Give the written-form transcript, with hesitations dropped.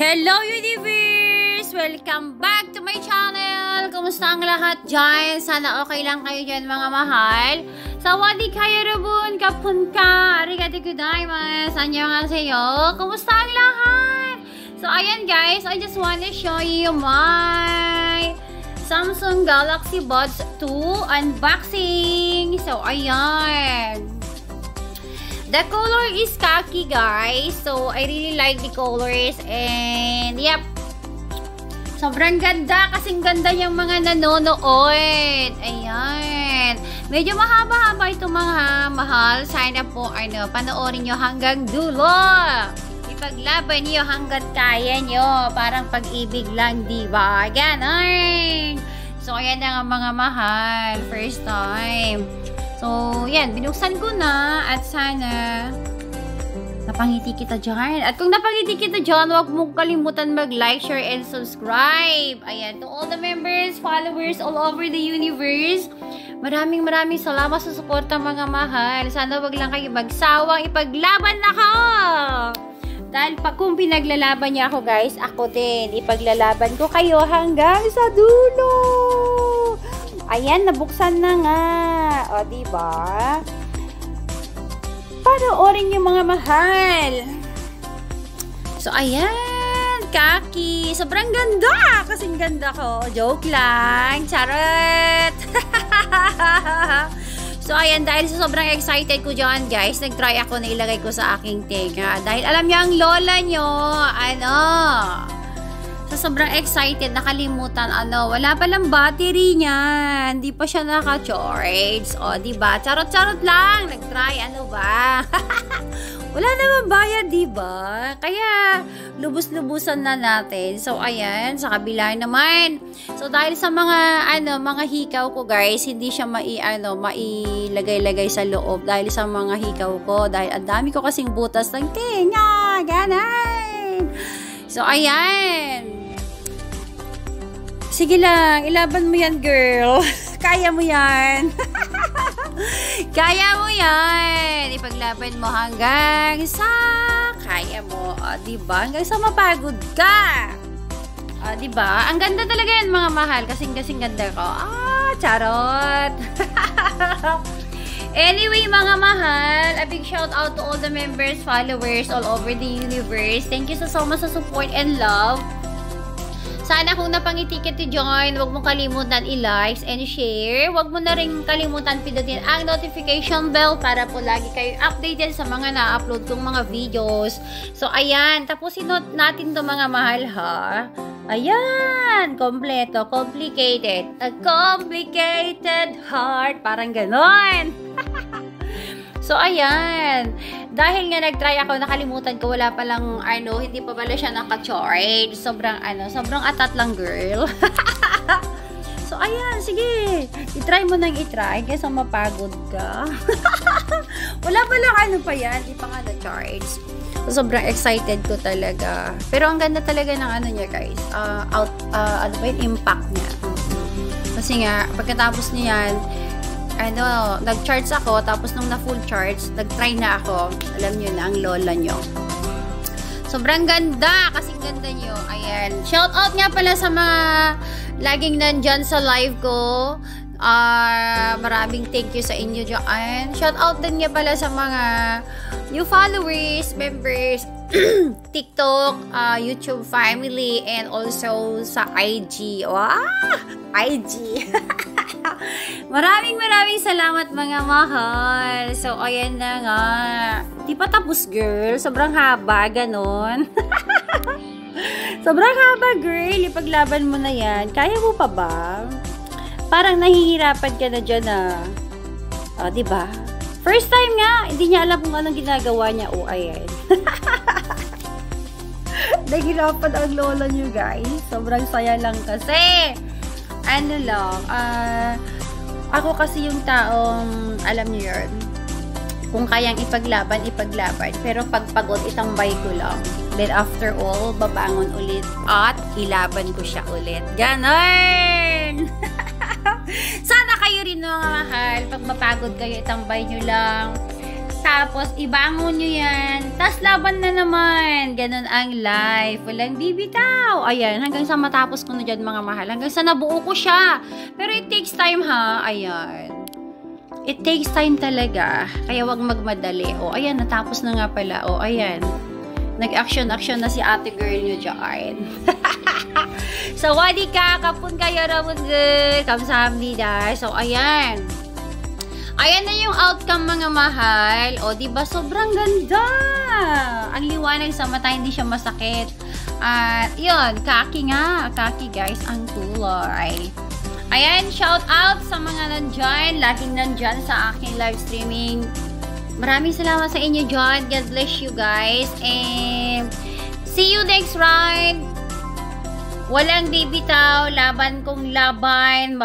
Hello Universe! Welcome back to my channel! Kumusta ang lahat dyan? Sana okay lang kayo dyan mga mahal. Sawadee kayo rabun kapunka! Arigatou gozaimasu! Annyeonghaseyo! Kumusta ang lahat? So ayan guys, I just wanna show you my Samsung Galaxy Buds 2 unboxing. So ayan. The color is khaki, guys. So, I really like the colors. And, yep. Sobrang ganda. Kasing ganda yung mga nanonood. Ayan. Medyo mahaba-haba ito mga mahal. Sana po, panoorin nyo hanggang dulo. Ipaglaban nyo hanggat kaya nyo. Parang pag-ibig lang, diba? Ganon. So, ayan na nga mga mahal. First time. So, yan. Binuksan ko na. At sana napangiti kita dyan. At kung napangiti kita dyan, huwag mong kalimutan mag-like, share, and subscribe. Ayan. To all the members, followers all over the universe, maraming salamat sa suporta mga mahal. Sana wag lang kayo magsawang ipaglaban ako. Dahil kung pinaglalaban niya ako, guys, ako din. Ipaglalaban ko kayo hanggang sa dulo. Ayan, nabuksan na nga. O, diba? Panoorin yung mga mahal. So, ayan. Kaki. Sobrang ganda. Kasing ganda ko. Joke lang. Charot. So, ayan. Dahil sa sobrang excited ko dyan, guys, nag-try ako na ilagay ko sa aking tenga. Dahil alam niyo, ang lola nyo, so, sobrang excited, nakalimutan, wala palang battery niyan. Hindi pa siya naka-charge. O, diba? Charot-charot lang. Nag-try, ba? Wala naman bayad, diba? Kaya, lubos-lubusan na natin. So, ayan, sa kabila naman. So, dahil sa mga, mga hikaw ko, guys, hindi siya mailagay-lagay sa loob. Dahil sa mga hikaw ko. Dahil ang dami ko kasing butas ng tinga. Ganon. So, ayan. Sige lang, ilaban mo yan, girl. Kaya mo yan. Kaya mo yan. Ipaglaban mo hanggang sa kaya mo. O, diba? Hanggang sa mapagod ka. O, diba? Ang ganda talaga yan, mga mahal. Kasing ganda ko. Charot. Anyway, mga mahal, a big shout out to all the members, followers all over the universe. Thank you so much sa support and love. Sana kung napangiti ka to join, huwag mong kalimutan i-likes and share. Huwag mo na rin kalimutan pindutin ang notification bell para po lagi kayo updated sa mga na-upload kong mga videos. So, ayan. Tapusin natin to mga mahal, ha? Ayan. Kompleto. Complicated. A complicated heart. Parang ganon. So, ayan. Dahil nga nag-try ako, nakalimutan ko, wala palang, hindi pa pala siya naka-charge. Sobrang, sobrang atat lang, girl. So, ayan, sige. I-try mo nang i-try, kaysa mapagod ka. Wala palang pa yan, di pa nga na-charge. So, sobrang excited ko talaga. Pero ang ganda talaga ng niya, guys. Impact niya. Kasi nga, pagkatapos niyan, nag-charge ako, tapos nung na-full charge, nag-try na ako. Alam nyo na, ang lola nyo. Sobrang ganda, kasing ganda nyo. Ayan. Shout out nga pala sa mga laging nandyan sa live ko. Maraming thank you sa inyo dyan. Shout out din nga pala sa mga new followers, members, TikTok, YouTube family, and also sa IG. Wow! IG! Maraming salamat mga mahal. So, ayan na nga. Di pa tapos, girl. Sobrang haba, ganon. Sobrang haba, girl. Ipaglaban mo na yan. Kaya mo pa ba? Parang nahihirapan ka na dyan, diba? First time nga, hindi niya alam kung anong ginagawa niya. Ayan. Nahihirapan ang lola niyo, guys. Sobrang saya lang kasi. Ako kasi yung taong, alam niyo yun, kung kayang ipaglaban. Pero pag pagod, itambay ko lang. Then after all, babangon ulit at ilaban ko siya ulit. Ganon! Sana kayo rin mga mahal, pag mapagod kayo, itambay nyo lang. Tapos, ibangon nyo yan. Tapos, laban na naman. Ganun ang life. Walang bibitaw. Ayan, hanggang sa matapos ko na dyan, mga mahal. Hanggang sa nabuo ko siya. Pero it takes time, ha? Ayan. It takes time talaga. Kaya wag magmadali. O, ayan, natapos na nga pala. O, ayan. Nag-action-action na si ate girl nyo dyan. Sawadika, kapun kayo rabun good. Kamsahamnida. So, ayan. Ayan na yung outcome, mga mahal. O, diba? Sobrang ganda. Ang liwanag sa mata, hindi siya masakit. At, yun, kaki nga. Kaki, guys, ang kulay. Ayan, shout out sa mga nandyan. Laging nandyan sa aking live streaming. Maraming salamat sa inyo, John. God bless you, guys. And, see you next ride. Walang bibitaw. Laban kong laban.